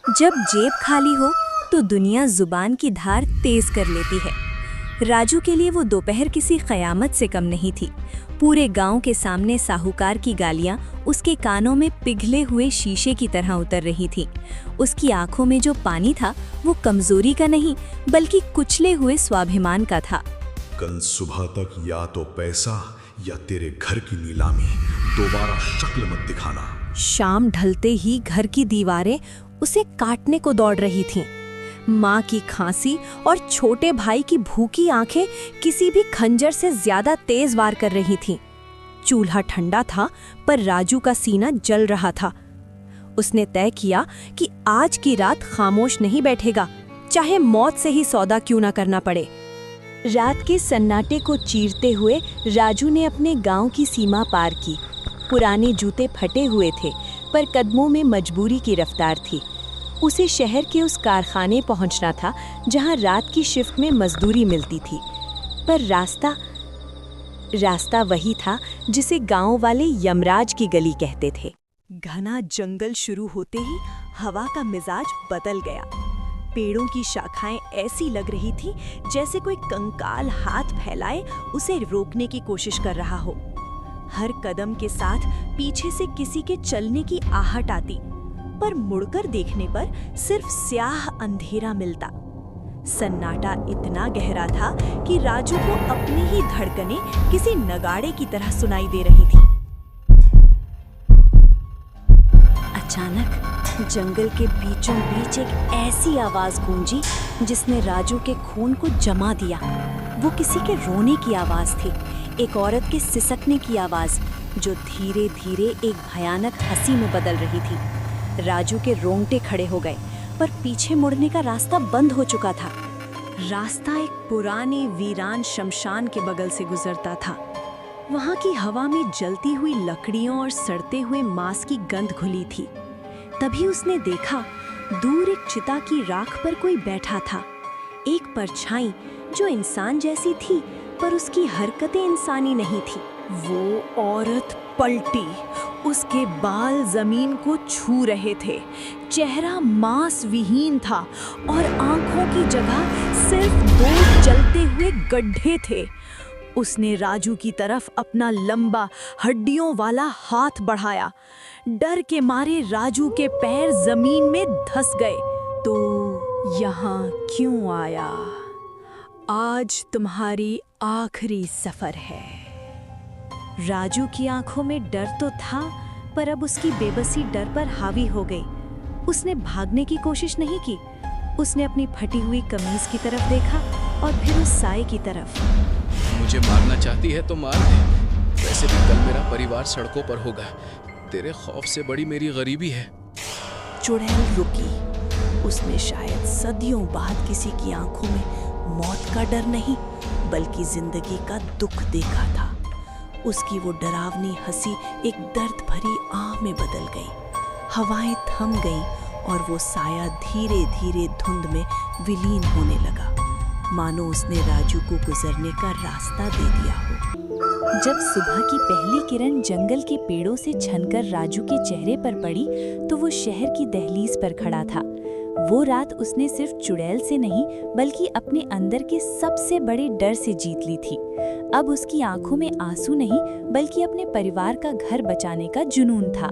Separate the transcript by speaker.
Speaker 1: जब जेब खाली हो तो दुनिया जुबान की धार तेज कर लेती है। राजू के लिए वो दोपहर किसी क़यामत से कम नहीं थी। पूरे गांव के सामने साहूकार की गालियां उसके कानों में पिघले हुए शीशे की तरह उतर रही थीं। उसकी आंखों में जो पानी था वो कमजोरी का नहीं बल्कि कुचले हुए स्वाभिमान का था।
Speaker 2: कल सुबह तक या तो पैसा या तेरे घर की नीलामी, दोबारा शक्ल मत दिखाना।
Speaker 1: शाम ढलते ही घर की दीवारें उसे काटने को दौड़ रही थीं। माँ की खांसी और छोटे भाई की भूखी आंखें किसी भी खंजर से ज्यादा तेज वार कर रही थीं। चूल्हा ठंडा था पर राजू का सीना जल रहा था। उसने तय किया कि आज की रात खामोश नहीं बैठेगा, चाहे मौत से ही सौदा क्यों ना करना पड़े। रात के सन्नाटे को चीरते हुए राजू ने अपने गांव की सीमा पार की। पुराने जूते फटे हुए थे पर कदमों में मजबूरी की रफ्तार थी। उसे शहर के उस कारखाने पहुंचना था जहां रात की शिफ्ट में मजदूरी मिलती थी, पर रास्ता वही था जिसे गांव वाले यमराज की गली कहते थे। घना जंगल शुरू होते ही हवा का मिजाज बदल गया। पेड़ों की शाखाएं ऐसी लग रही थी जैसे कोई कंकाल हाथ फैलाए उसे रोकने की कोशिश कर रहा हो। हर कदम के साथ पीछे से किसी के चलने की आहट आती, पर मुड़कर देखने पर सिर्फ स्याह अंधेरा मिलता। सन्नाटा इतना गहरा था कि राजू को अपनी ही धड़कनें किसी नगाड़े की तरह सुनाई दे रही थी। अचानक जंगल के बीचों बीच एक ऐसी आवाज गूंजी जिसने राजू के खून को जमा दिया। वो किसी के रोने की आवाज थी, एक औरत के सिसकने की आवाज जो धीरे धीरे एक भयानक हंसी में बदल रही थी। राजू के रोंगटे खड़े हो गए, पर पीछे मुड़ने का रास्ता बंद हो चुका था। रास्ता एक पुराने वीरान शमशान के बगल से गुजरता था। वहां की हवा में जलती हुई लकड़ियों और सड़ते हुए मांस की गंध घुली थी। तभी उसने देखा दूर एक चिता की राख पर कोई बैठा था, एक परछाई जो इंसान जैसी थी पर उसकी हरकतें इंसानी नहीं थी। वो औरत पलटी, उसके बाल जमीन को छू रहे थे, चेहरा मांस विहीन था और आंखों की जगह सिर्फ दो जलते हुए गड्ढे थे। उसने राजू की तरफ अपना लंबा हड्डियों वाला हाथ बढ़ाया। डर के मारे राजू के पैर जमीन में धंस गए। तो यहाँ क्यों आया? आज तुम्हारी आखिरी सफर है। राजू की आंखों में डर तो था, पर अब उसकी बेबसी डर पर हावी हो गई। उसने भागने की कोशिश नहीं की। उसने अपनी फटी हुई कमीज की तरफ देखा और फिर उस साए की तरफ।
Speaker 3: मुझे मारना चाहती है तो मार दे, वैसे भी कल मेरा परिवार सड़कों पर होगा। तेरे खौफ से बड़ी मेरी गरीबी है।
Speaker 1: चुड़ैल रुकी। उसने शायद सदियों बाद किसी की आंखों में मौत का डर नहीं बल्कि जिंदगी का दुख देखा था। उसकी वो डरावनी हंसी एक दर्द भरी आह में बदल गई। हवाएं थम गईं और वो साया धीरे धीरे धुंध में विलीन होने लगा, मानो उसने राजू को गुजरने का रास्ता दे दिया हो। जब सुबह की पहली किरण जंगल के पेड़ों से छनकर राजू के चेहरे पर पड़ी तो वो शहर की दहलीज पर खड़ा था। वो रात उसने सिर्फ चुड़ैल से नहीं बल्कि अपने अंदर के सबसे बड़े डर से जीत ली थी। अब उसकी आंखों में आंसू नहीं बल्कि अपने परिवार का घर बचाने का जुनून था।